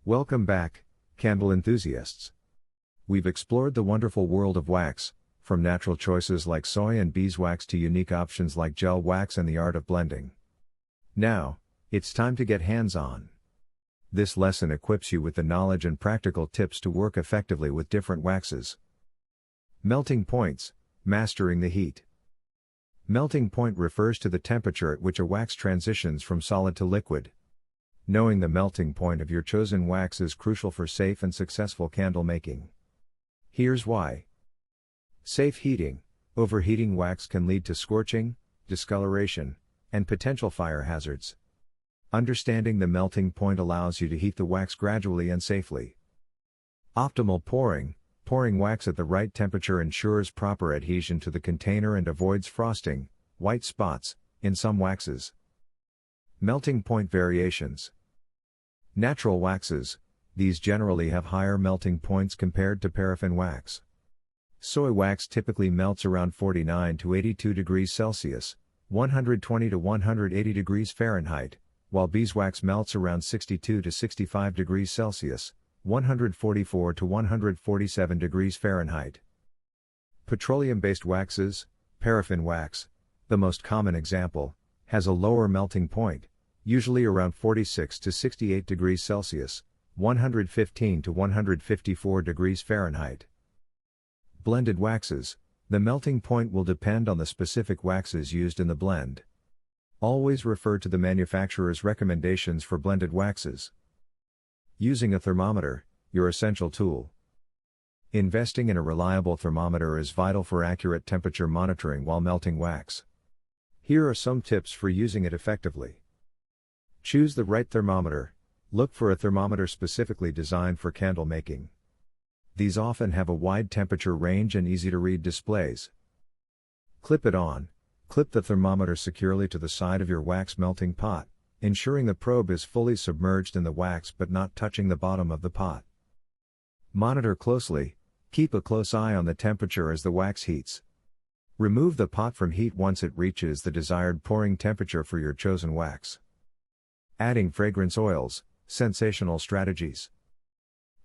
Welcome back, candle enthusiasts. We've explored the wonderful world of wax, from natural choices like soy and beeswax to unique options like gel wax and the art of blending. Now, it's time to get hands-on. This lesson equips you with the knowledge and practical tips to work effectively with different waxes. Melting points, mastering the heat. Melting point refers to the temperature at which a wax transitions from solid to liquid. Knowing the melting point of your chosen wax is crucial for safe and successful candle making. Here's why. Safe heating. Overheating wax can lead to scorching, discoloration, and potential fire hazards. Understanding the melting point allows you to heat the wax gradually and safely. Optimal pouring. Pouring wax at the right temperature ensures proper adhesion to the container and avoids frosting, white spots, in some waxes. Melting point variations. Natural waxes. These generally have higher melting points compared to paraffin wax. Soy wax typically melts around 49 to 82 degrees Celsius, 120 to 180 degrees Fahrenheit, while beeswax melts around 62 to 65 degrees Celsius, 144 to 147 degrees Fahrenheit. Petroleum-based waxes, paraffin wax, the most common example, has a lower melting point, usually around 46 to 68 degrees Celsius, 115 to 154 degrees Fahrenheit. Blended waxes, the melting point will depend on the specific waxes used in the blend. Always refer to the manufacturer's recommendations for blended waxes. Using a thermometer, your essential tool. Investing in a reliable thermometer is vital for accurate temperature monitoring while melting wax. Here are some tips for using it effectively. Choose the right thermometer. Look for a thermometer specifically designed for candle making. These often have a wide temperature range and easy-to-read displays. Clip it on. Clip the thermometer securely to the side of your wax melting pot, ensuring the probe is fully submerged in the wax but not touching the bottom of the pot. Monitor closely. Keep a close eye on the temperature as the wax heats. Remove the pot from heat once it reaches the desired pouring temperature for your chosen wax. Adding fragrance oils, sensational strategies.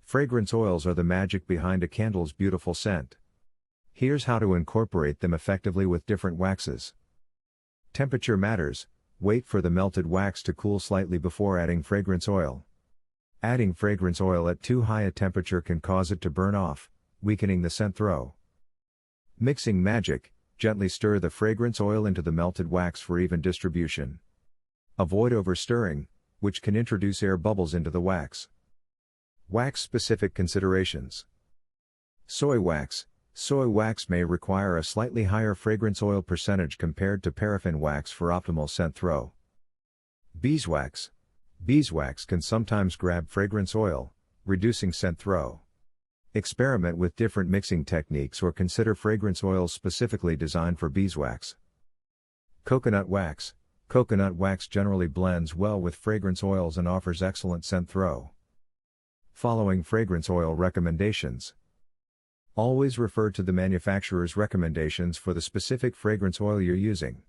Fragrance oils are the magic behind a candle's beautiful scent. Here's how to incorporate them effectively with different waxes. Temperature matters. Wait for the melted wax to cool slightly before adding fragrance oil. Adding fragrance oil at too high a temperature can cause it to burn off, weakening the scent throw. Mixing magic. Gently stir the fragrance oil into the melted wax for even distribution. Avoid overstirring, which can introduce air bubbles into the wax. Wax-specific considerations. Soy wax. Soy wax may require a slightly higher fragrance oil percentage compared to paraffin wax for optimal scent throw. Beeswax. Beeswax can sometimes grab fragrance oil, reducing scent throw. Experiment with different mixing techniques or consider fragrance oils specifically designed for beeswax. Coconut wax. Coconut wax generally blends well with fragrance oils and offers excellent scent throw. Following fragrance oil recommendations. Always refer to the manufacturer's recommendations for the specific fragrance oil you're using.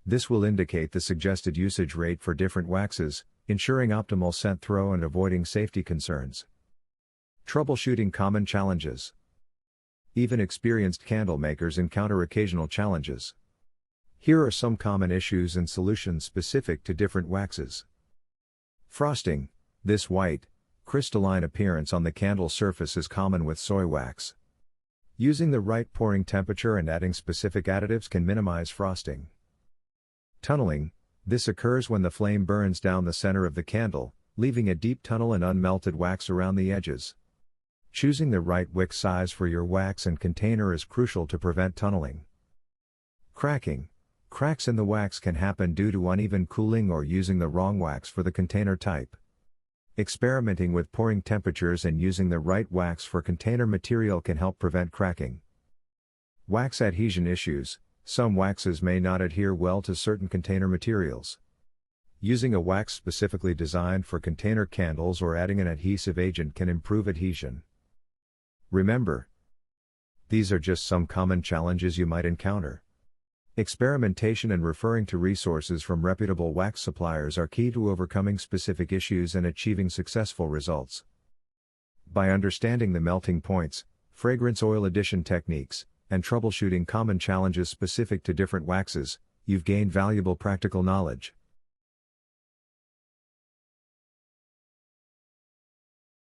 This will indicate the suggested usage rate for different waxes, ensuring optimal scent throw and avoiding safety concerns. Troubleshooting common challenges. Even experienced candle makers encounter occasional challenges. Here are some common issues and solutions specific to different waxes. Frosting. This white, crystalline appearance on the candle surface is common with soy wax. Using the right pouring temperature and adding specific additives can minimize frosting. Tunneling. This occurs when the flame burns down the center of the candle, leaving a deep tunnel and unmelted wax around the edges. Choosing the right wick size for your wax and container is crucial to prevent tunneling. Cracking. Cracks in the wax can happen due to uneven cooling or using the wrong wax for the container type. Experimenting with pouring temperatures and using the right wax for container material can help prevent cracking. Wax adhesion issues. Some waxes may not adhere well to certain container materials. Using a wax specifically designed for container candles or adding an adhesive agent can improve adhesion. Remember, these are just some common challenges you might encounter. Experimentation and referring to resources from reputable wax suppliers are key to overcoming specific issues and achieving successful results. By understanding the melting points, fragrance oil addition techniques, and troubleshooting common challenges specific to different waxes, you've gained valuable practical knowledge.